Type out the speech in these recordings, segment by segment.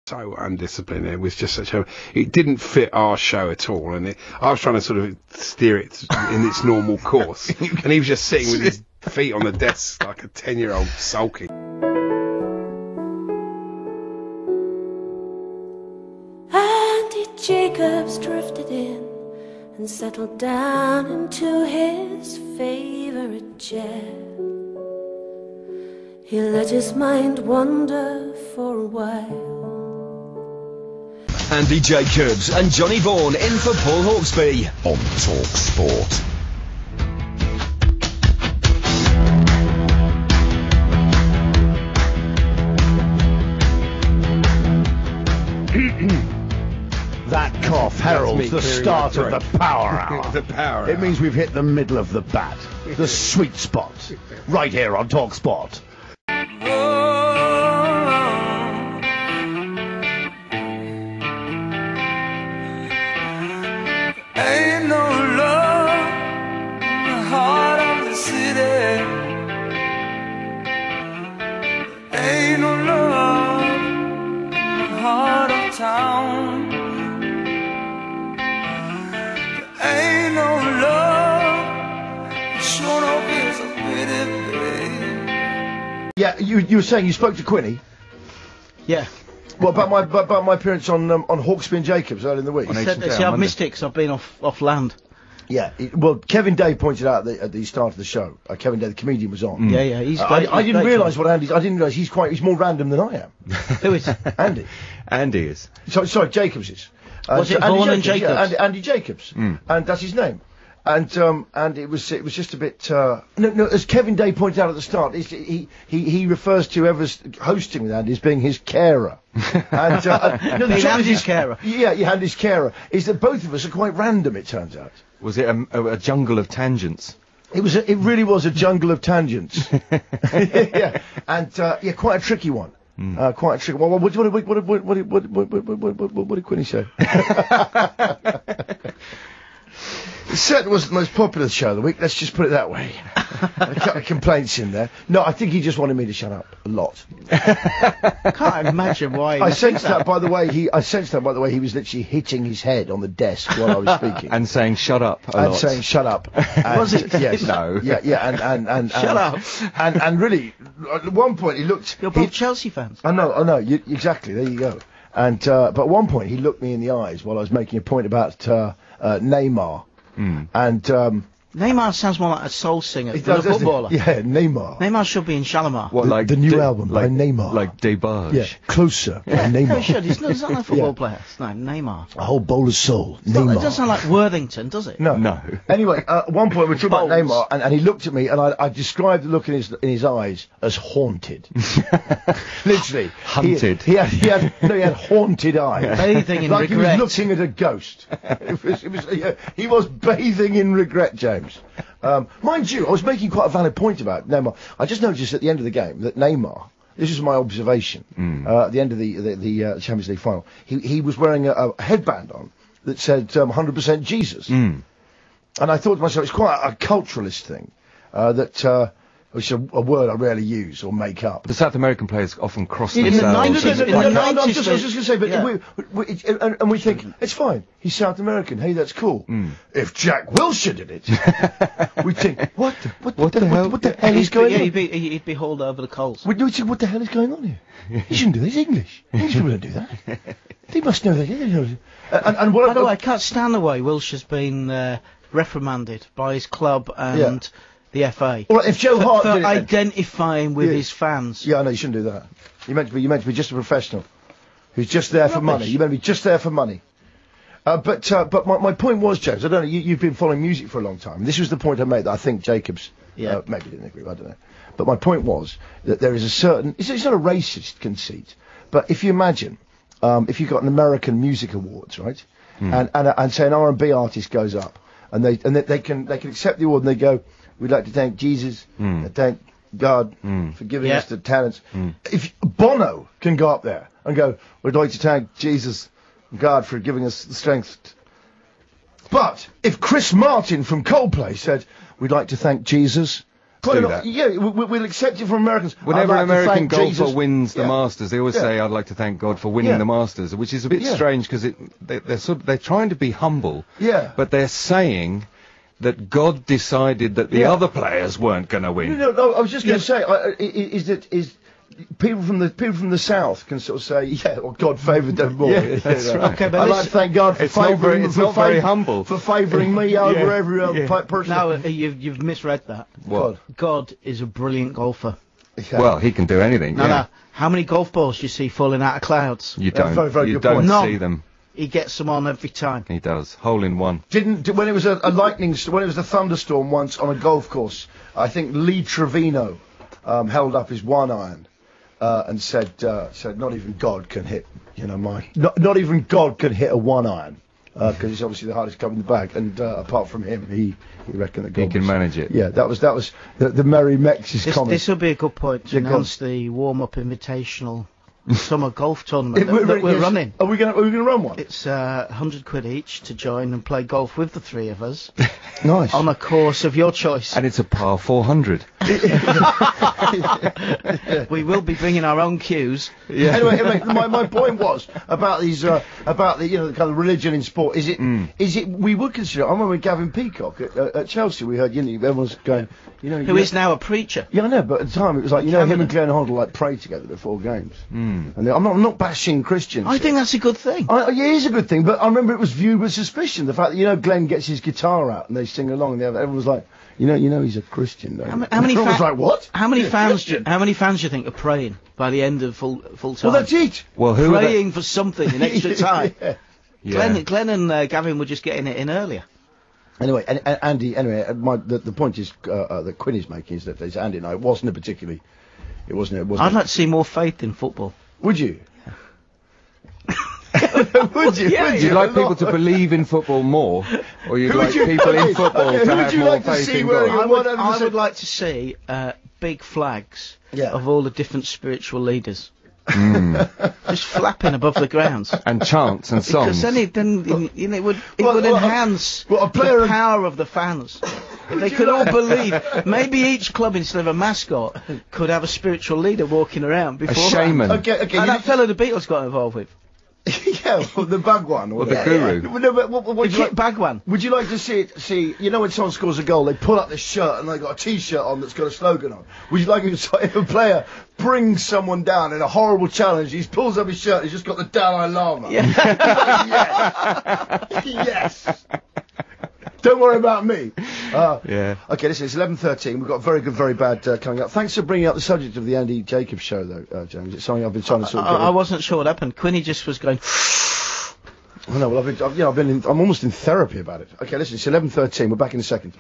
so undisciplined. It was just such a... It didn't fit our show at all, and I was trying to sort of steer it in its normal course, and he was just sitting with his feet on the desk like a 10-year-old sulking. Andy Jacobs drifted in and settled down into his favourite chair. He let his mind wander for a while. Andy Jacobs and Johnny Vaughan in for Paul Hawksby on talkSPORT. That cough heralds the start of the power hour. The power It hour. means we've hit the middle of the bat, the sweet spot, right here on talkSPORT. Ain't no love in the heart of the city. Ain't no love in the heart of town. Ain't no love. Sure no feels a pity, babe. Yeah, you were saying you spoke to Quinny. Yeah. What about my appearance on Hawksby and Jacobs earlier in the week? He said, see, I've missed it because I've been off land. Yeah, well, Kevin Day pointed out at the start of the show. Kevin Day, the comedian, was on. Yeah, he's I great. didn't realise what Andy's. I didn't realise he's more random than I am. Who is? Andy. Andy is. Sorry, Jacobs is. Was it Vaughan and Jacobs? Yeah, Andy Jacobs, and that's his name. And it was just a bit. No, as Kevin Day pointed out at the start, he refers to whoever's hosting with Andy as being his carer. And no, the trouble is Andy's carer. Yeah, Andy's carer. Is that both of us are quite random? It turns out. Was it a jungle of tangents? It really was a jungle of tangents. Yeah, and quite a tricky one. Quite a tricky one. What did Quinny say? It certainly wasn't the most popular show of the week, let's just put it that way. A couple of complaints in there. No, I think he just wanted me to shut up a lot. Can't imagine why. I sensed that, by the way, he was literally hitting his head on the desk while I was speaking. And saying shut up a lot. And saying shut up. And, was it? Yes. No. Yeah, and Shut up. And really, at one point he looked... You're both Chelsea fans. I know, exactly, there you go. And, but at one point he looked me in the eyes while I was making a point about Neymar. And Neymar sounds more like a soul singer than a doesn't it? footballer. Yeah, Neymar. Neymar should be in Shalimar. What, like the new album by Neymar. Like Debarge. Yeah, Closer by No, Neymar. he should. He's not a football player. No, Neymar. A whole bowl of soul. It Neymar. doesn't sound like Worthington, does it? No. Anyway, at one point we were talking about Bowls. Neymar, and he looked at me, and I described the look in his eyes as haunted. Literally. Hunted. He had haunted eyes. Bathing in like regret. he was looking at a ghost. He was bathing in regret, James. Mind you, I was making quite a valid point about Neymar. I just noticed at the end of the game that Neymar, this is my observation, at the end of the Champions League final, he was wearing a headband on that said 100% Jesus. And I thought to myself, it's quite a culturalist thing, which is a word I rarely use or make up. The South American players often cross In the themselves. 90s, No, I was just going to say, but yeah. we think, it's fine, he's South American, hey, that's cool. If Jack Wilshere did it, we'd think, what the hell is going on? He'd be hauled over the coals. We'd think, what the hell is going on here? He shouldn't do that, he's English. English people don't do that. They must know that. And By the way, I can't stand the way Wilshere's been reprimanded by his club and the FA. Well, if Joe Hart for did it, identifying with his fans. Yeah, I know, you shouldn't do that. You meant to be just a professional who's just there for money. You meant to be just there for money. But my point was, James, I don't know, you've been following music for a long time. This was the point I made that I think Jacobs maybe didn't agree with, I don't know. But my point was that there is a certain, it's not a racist conceit, but if you imagine, if you've got an American Music Awards, right, and say an R&B artist goes up, and they can accept the award and they go, we'd like to thank Jesus, and thank God for giving us the talents. If Bono can go up there and go, we'd like to thank Jesus and God for giving us the strength. But if Chris Martin from Coldplay said, we'd like to thank Jesus do that. Yeah, we'll accept it from Americans. Whenever I'd an like to American thank golfer Jesus. wins the Yeah. Masters, they always Yeah. say, "I'd like to thank God for winning Yeah. the Masters," which is a bit Yeah. strange because they're trying to be humble, Yeah. but they're saying that God decided that the Yeah. other players weren't going to win. No, I was just going to say, is people from the south can sort of say, yeah, well, God favoured them more. Yeah, that's right. Okay, but I'd like to thank God for It's not very- favouring it's not very humble. for favouring me over Yeah. every other person. No, you've misread that. What? God is a brilliant golfer. Yeah. Well, he can do anything. No, yeah. no. How many golf balls do you see falling out of clouds? You Yeah, don't. very, very you good don't point. None. see them. He gets them on every time. He does. Hole in one. When it was a when it was a thunderstorm once on a golf course, I think Lee Trevino held up his 1 iron and said not even God can hit, not even God can hit a 1 iron because it's obviously the hardest club in the bag, and apart from him, he reckoned that God He can manage it. Yeah, that was the Merry Mex's comment. This will be a good point to Yeah, go on. announce the warm-up invitational summer golf tournament It- that we're yes. running. Are we gonna run one? It's £100 each to join and play golf with the three of us Nice. on a course of your choice. And it's a par 400. We will be bringing our own cues. Anyway, my point was about these about the the kind of religion in sport. Is it we would consider? I remember when Gavin Peacock at Chelsea, we heard everyone's going Who is now a preacher. Yeah, I know, but at the time it was like him Cameron. and Glenn Hoddle like pray together before games. And I'm not bashing Christians. I think that's a good thing. Yeah, it is a good thing, but I remember it was viewed with suspicion. The fact that Glenn gets his guitar out and they sing along, and everyone was like, he's a Christian. How many everyone was fa- like, what? How many fans? Christian. How many fans do you think are praying by the end of full time? Well, that's it. Well, who are they? Praying for something in extra time. Yeah. Yeah. Glenn and Gavin were just getting it in earlier. Anyway, and Andy. Anyway, the point is that Quinn is making is that there's Andy and I. It wasn't. I'd like to see more faith in football. Would you? Would you? Yeah, Would Do you like A people lot. to believe in football more, or you'd Who like would you- people in okay, football okay, to who would have you more like to faith see in wearing God? a- I would like to see big flags Yeah. of all the different spiritual leaders. Just flapping above the ground. And chants and songs. Because then it would Well, enhance well, a player the of- power of the fans. If they could all believe. Maybe each club, instead of a mascot, could have a spiritual leader walking around A before. shaman. Okay. And you- that fellow the Beatles got involved with. yeah, well, the Bhagwan. Or the guru. No, but what would you Kit like? Bagwan. Would you like to see? When someone scores a goal, they pull up this shirt and they got a T-shirt on that's got a slogan on. Would you like if a player brings someone down in a horrible challenge? He pulls up his shirt. He's just got the Dalai Lama. Yeah. Yes. Yes. Don't worry about me. Yeah. Okay, listen, it's 11:13. We've got very good, very bad coming up. Thanks for bringing up the subject of the Andy Jacobs show, though, James. It's something I've been trying to sort of get I wasn't sure what happened. Quinny just was going. I know. Well, I'm almost in therapy about it. Okay, listen, it's 11:13. We're back in a second.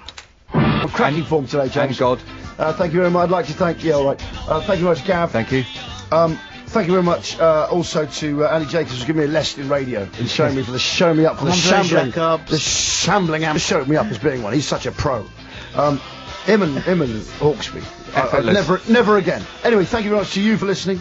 I'm cracking form today, James. Thank God. Thank you very much. I'd like to thank. Yeah, all right. Thank you very much, Gav. Thank you. Thank you very much also to Andy Jacobs for giving me a lesson in radio and showing me for the show me up for the Andre shambling, Jacobs. the shambling amp showed me up as being one. He's such a pro. Him and Hawksby. Effortless. Never again. Anyway, thank you very much to you for listening.